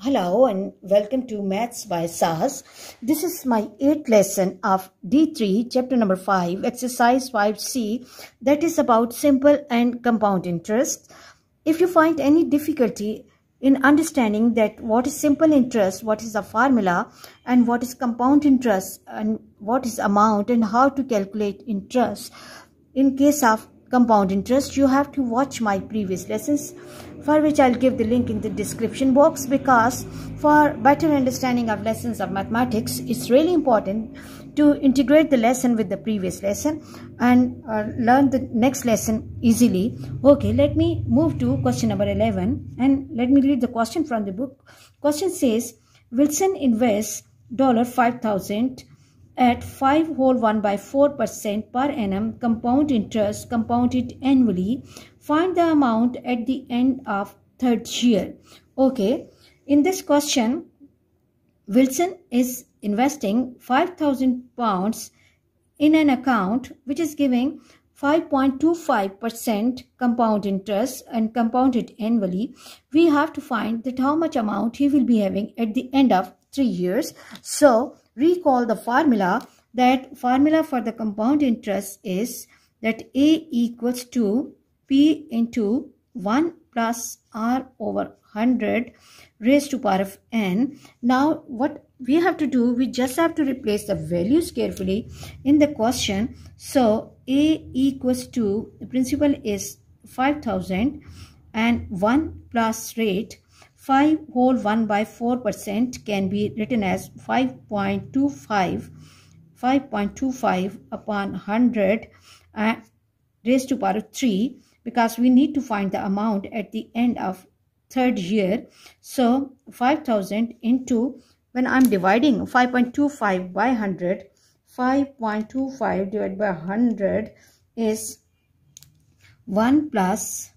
Hello and welcome to Maths by SAS. This is my 8th lesson of D3, chapter number 5, exercise 5C, that is about simple and compound interest. If you find any difficulty in understanding that what is simple interest, what is the formula, and what is compound interest, and what is amount, and how to calculate interest, in case of compound interest, you have to watch my previous lessons, for which I'll give the link in the description box, because for better understanding of lessons of mathematics, it's really important to integrate the lesson with the previous lesson and learn the next lesson easily. Okay, let me move to question number 11 and let me read the question from the book. Question says, Wilson invests $5,000 at 5 whole 1 by 4% per annum compound interest compounded annually. Find the amount at the end of third year. Okay, in this question, Wilson is investing £5,000 in an account which is giving 5.25% compound interest and compounded annually. We have to find that how much amount he will be having at the end of 3 years. So recall the formula. That formula for the compound interest is that A equals to P into 1 plus R over 100 raised to power of n. Now what we have to do, we just have to replace the values carefully in the question. So A equals to, the principal is 5,000 and 1 plus rate 5 whole 1 by 4% can be written as 5.25 upon 100 raised to power of 3, because we need to find the amount at the end of third year. So 5,000 into, when I'm dividing 5.25 by 100, 5.25 divided by 100 is 1 plus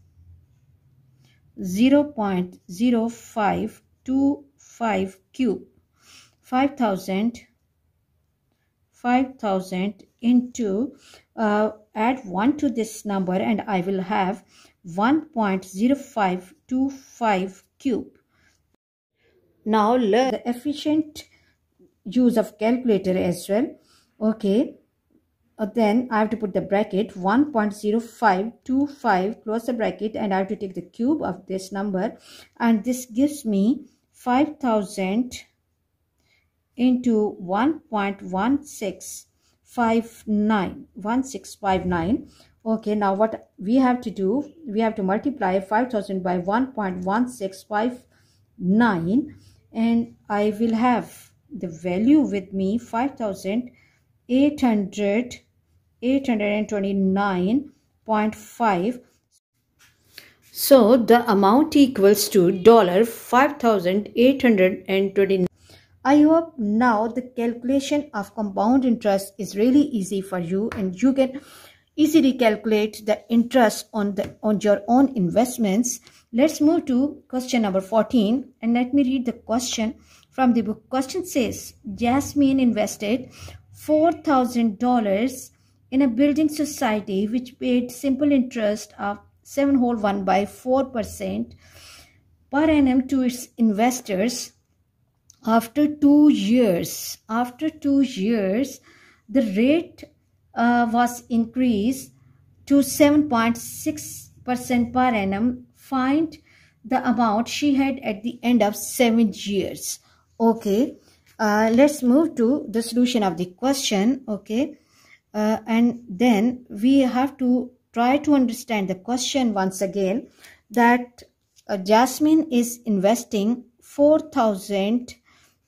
0.0525 cube. 5,000 into, add 1 to this number and I will have 1.0525 cube. Now learn the efficient use of calculator as well. Okay, then I have to put the bracket 1.0525, close the bracket, and I have to take the cube of this number, and this gives me 5,000 into 1.1659. Okay, now what we have to do, we have to multiply 5,000 by 1.1659, and I will have the value with me 5,829.5. So the amount equals to $5,829. I hope now the calculation of compound interest is really easy for you, and you can easily calculate the interest on your own investments. Let's move to question number 14 and let me read the question from the book. Question says, Jasmine invested $4,000 in a building society which paid simple interest of 7 whole 1 by 4% per annum to its investors. After 2 years, the rate was increased to 7.6% per annum. Find the amount she had at the end of 7 years. Okay, let's move to the solution of the question. Okay, and then we have to try to understand the question once again, that Jasmine is investing 4,000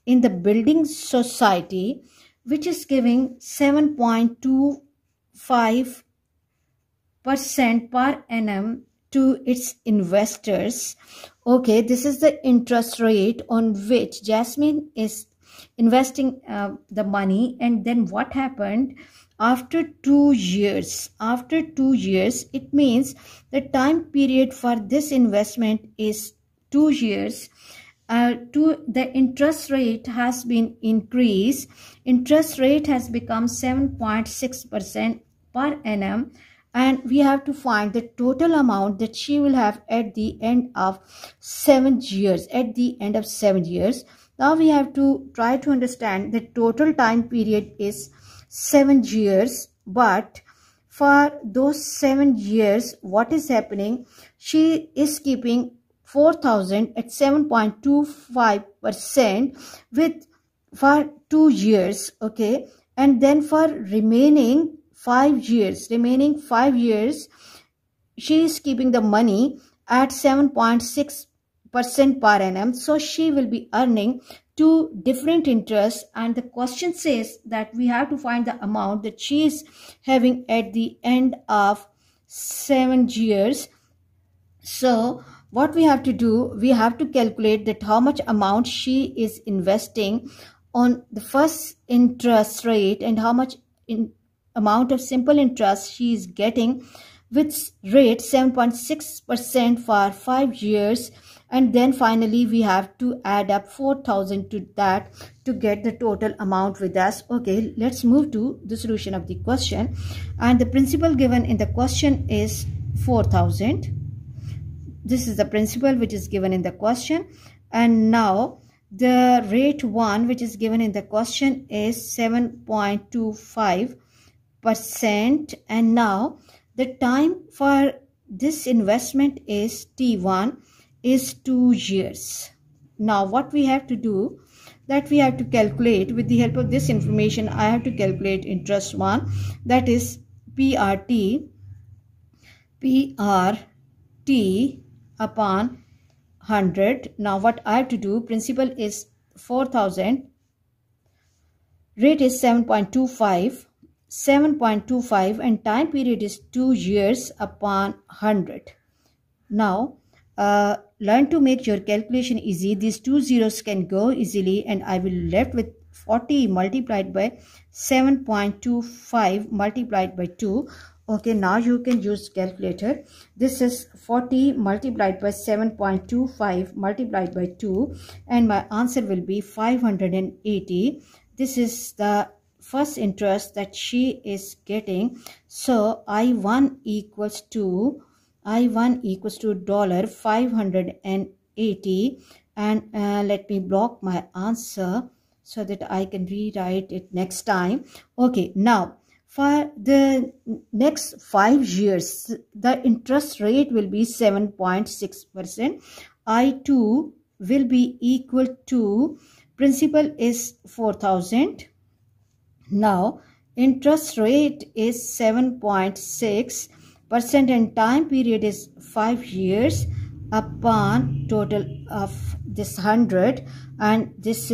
in the building society which is giving 7.25% per annum to its investors. Okay, this is the interest rate on which Jasmine is investing the money. And then what happened after 2 years? After 2 years, it means the time period for this investment is 2 years. The interest rate has been increased. Interest rate has become 7.6% per annum, and we have to find the total amount that she will have at the end of 7 years. At the end of 7 years, now we have to try to understand the total time period is 7 years, but for those 7 years, what is happening? She is keeping 4,000 at 7.25% with for 2 years, okay, and then for remaining 5 years, she is keeping the money at 7.6% per annum. So she will be earning 2 different interests, and the question says that we have to find the amount that she is having at the end of 7 years. So what we have to do, we have to calculate that how much amount she is investing on the first interest rate and how much amount of simple interest she is getting with rate 7.6% for 5 years. And then finally we have to add up 4,000 to that to get the total amount with us. Okay, let's move to the solution of the question. And the principal given in the question is 4,000. This is the principal which is given in the question. And now the rate 1 which is given in the question is 7.25%. And now the time for this investment is T1 is 2 years. Now what we have to do, that we have to calculate with the help of this information. I have to calculate interest 1, that is PRT upon 100. Now what I have to do, principal is 4,000, rate is 7.25, and time period is 2 years upon 100. Now learn to make your calculation easy. These 2 zeros can go easily, and I will left with 40 multiplied by 7.25 multiplied by 2. Okay, now you can use calculator. This is 40 multiplied by 7.25 multiplied by 2, and my answer will be 580. This is the first interest that she is getting. So I1 equals to $580, and let me block my answer so that I can rewrite it next time. Okay, now for the next 5 years, the interest rate will be 7.6%. I2 will be equal to, principal is 4,000. Now interest rate is 7.6% and time period is 5 years upon total of this 100, and these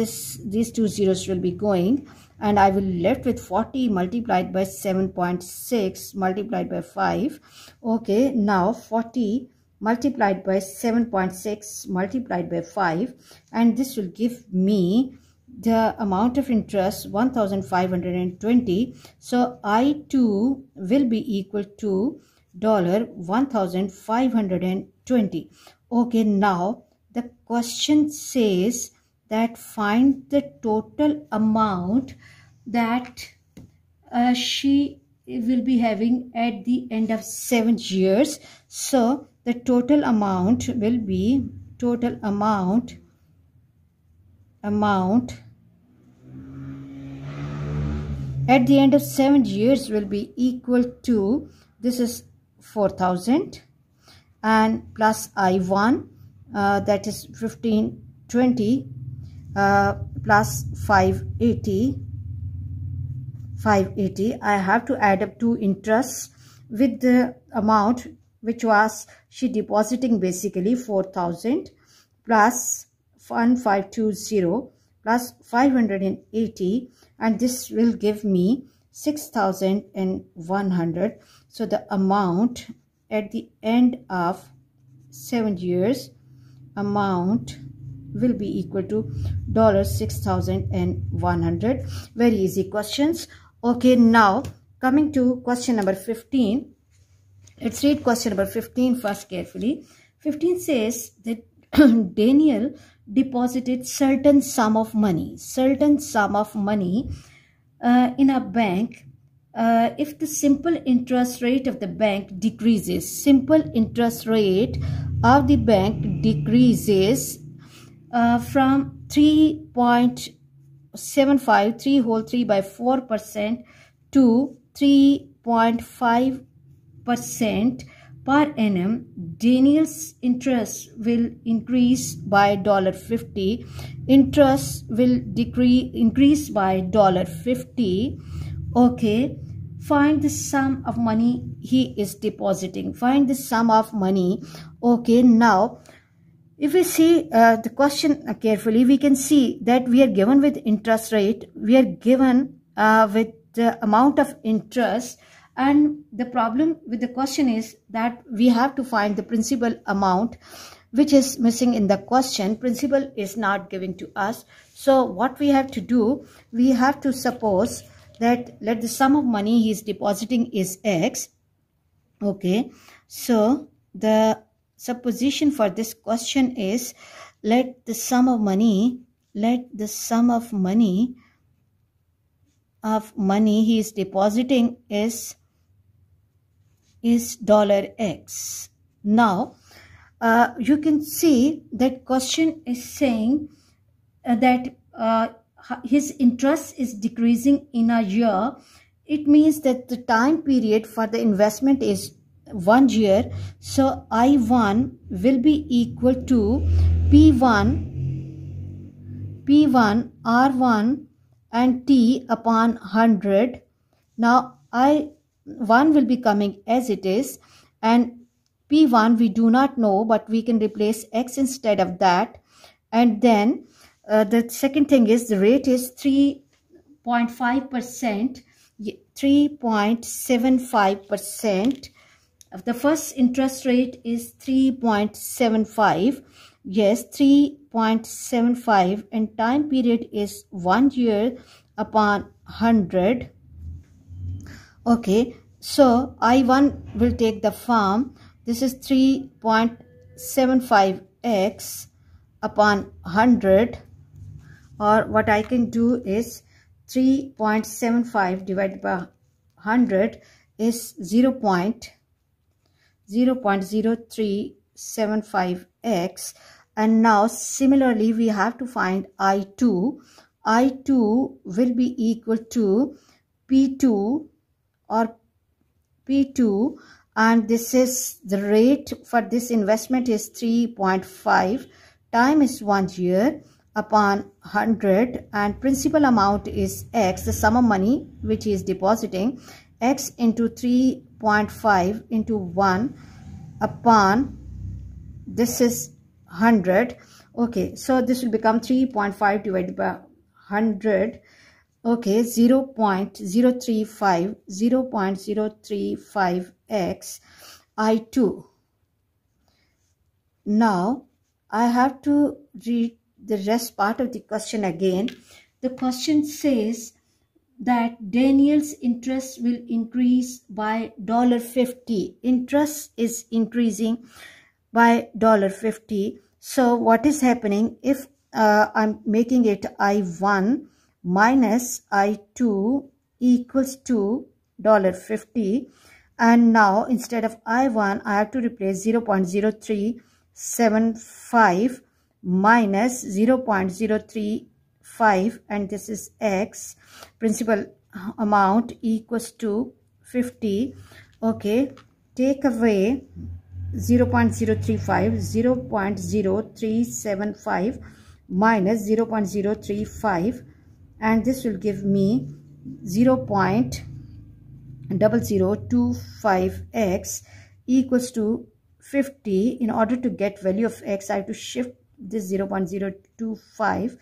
2 zeros will be going, and I will left with 40 multiplied by 7.6 multiplied by 5. Okay, now 40 multiplied by 7.6 multiplied by 5, and this will give me the amount of interest 1,520. So I2 will be equal to $1,520. Okay, now the question says that find the total amount that she will be having at the end of 7 years. So the total amount will be at the end of 7 years will be equal to, this is 4,000 and plus I1 that is 1520 plus 580. I have to add up 2 interests with the amount which was she depositing, basically 4,000 plus 1520 plus 580, and this will give me 6,100. So the amount at the end of 7 years amount will be equal to $6,100. Very easy questions. Okay, now coming to question number 15. Let's read question number 15 first carefully. 15 says that Daniel deposited certain sum of money in a bank if the simple interest rate of the bank decreases, simple interest rate of the bank decreases from 3.75 3 whole 3 by 4% to 3.5% per annum, Daniel's interest will increase by $50. Interest will increase by $50. Okay, find the sum of money he is depositing. Find the sum of money. Okay, now if we see the question carefully, we can see that we are given with interest rate, we are given with the amount of interest, and the problem with the question is that we have to find the principal amount, which is missing in the question. Principal is not given to us. So what we have to do, we have to suppose that let the sum of money he is depositing is X. Okay, so the supposition for this question is let the sum of money he is depositing is $X. Now you can see that question is saying that his interest is decreasing in a year. It means that the time period for the investment is 1 year. So I1 will be equal to P1 R1 and T upon 100. Now I1 will be coming as it is, and P1 we do not know, but we can replace X instead of that. And then the second thing is the rate is 3.5%, 3.75%. The first interest rate is 3.75. Yes, 3.75, and time period is 1 year upon 100. Okay, so I1 will take the form. This is 3.75x upon 100, or what I can do is 3.75 divided by 100 is 0.0375x. And now similarly we have to find I2. I2 will be equal to P2 or P2, and this is the rate for this investment is 3.5, time is 1 year upon 100, and principal amount is X, the sum of money which he is depositing, X into 3.5 into 1 upon, this is 100. Okay, so this will become 3.5 divided by 100. Okay, 0.035x I2. Now I have to read the rest part of the question again. The question says that Daniel's interest will increase by $50. Interest is increasing by $50. So what is happening if I'm making it I1 minus I2 equals to $50, and now instead of I1 I have to replace 0.0375 minus 0.035, and this is X, principal amount equals to 50. Okay, take away 0.035, 0.0375 minus 0.035, and this will give me 0.0025x equals to 50. In order to get value of X, I have to shift this 0.025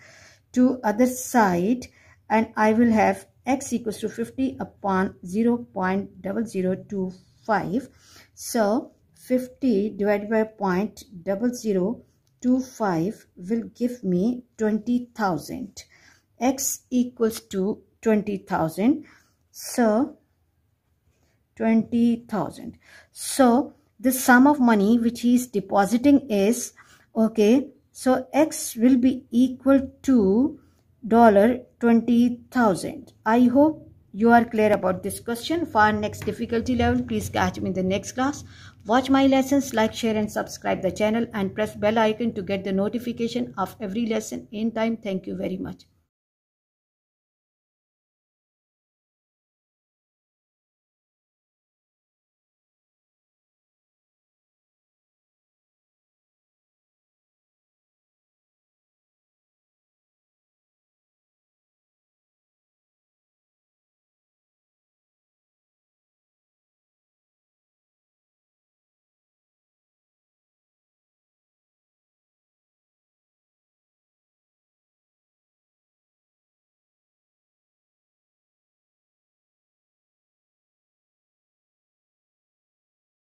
to other side, and I will have X equals to 50 upon 0.0025. So 50 divided by 0.0025 will give me 20,000. X equals to 20,000. So 20,000. So the sum of money which he is depositing is, okay, so X will be equal to $20,000. I hope you are clear about this question. For next difficulty level, please catch me in the next class. Watch my lessons, like, share and subscribe the channel and press bell icon to get the notification of every lesson in time. Thank you very much.